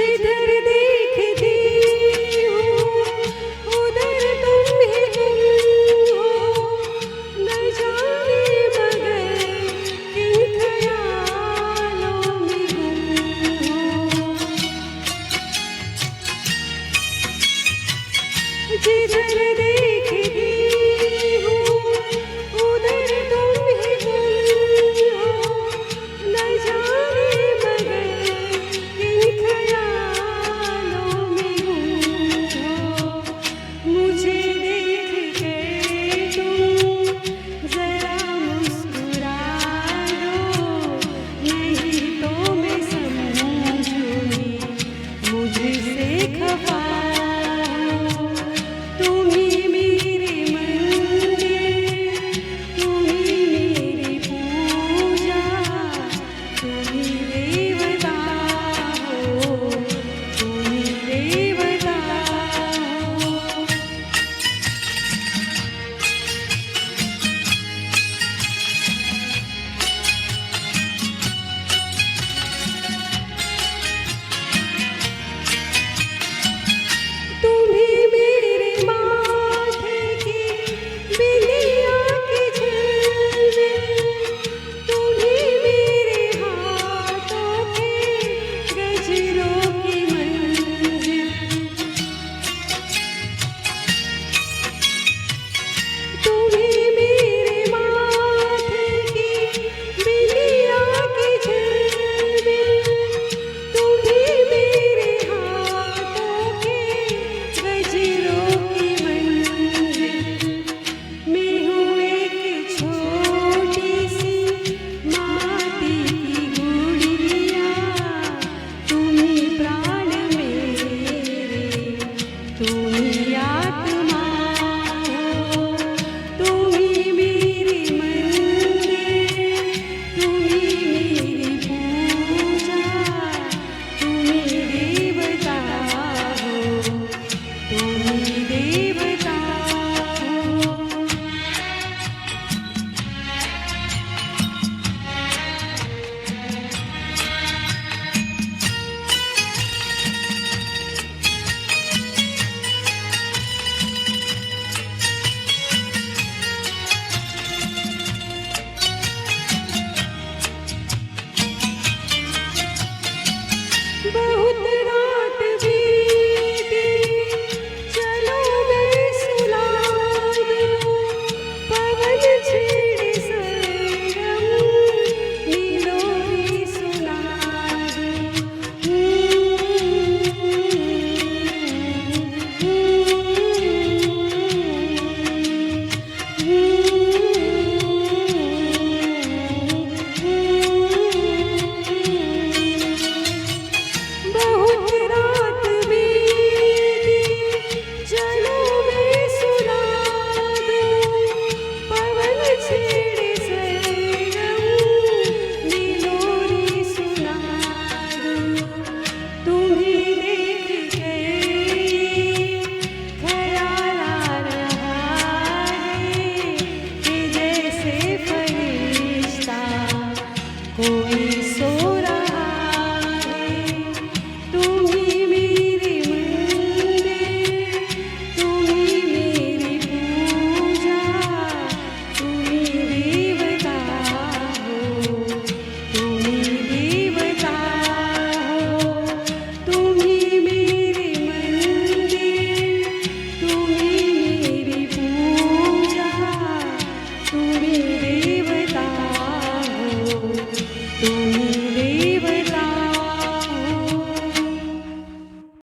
जिधर देखती हूँ उधर तुम ही तुम हो, न जाने मगर किन ख्यालों में गुम हो। जिधर देखती हूँ उधर तुम ही तुम हो, न जाने मगर किन ख्यालों में गुम हो। मुझे देख के तुम जरा मुस्कुरा दो, नहीं तो मैं समझूंगी मुझसे खफा हो। तुम ही मेरे मंदिर, तुम ही मेरी पूजा, तुम ही देवता हो, तुम ही देवता हो। तुम ही मेरे माथे की बिंदिया की झिलमिल, तुम ही मेरे हाथों के गजरों की मंजिल। तुम ही मेरे माथे की बिंदिया की झिलमिल, तुम ही मेरे हाथों के गजरों की मंजिल। मैं हूँ एक छोटी सी माटी की गुड़िया, तुम ही प्राण मेरे, तुम ही आत्मा हो। तुम ही मेरी मंदिर, तुम ही मेरी पूजा, तुम ही देवता हो, तुम ही देवता हो। बहुत रात बीती, चलो मैं सुला दूँ, पवन छेड़े सरगम, नीलोरी सुना बहुत रात बीती, चलो मैं सुला दूँ, पवन छेड़े सरगम, नीलोरी सुना दूँ। तुम ही देख के ख्याल आ रहा है कि जैसे फरिश्ता कोई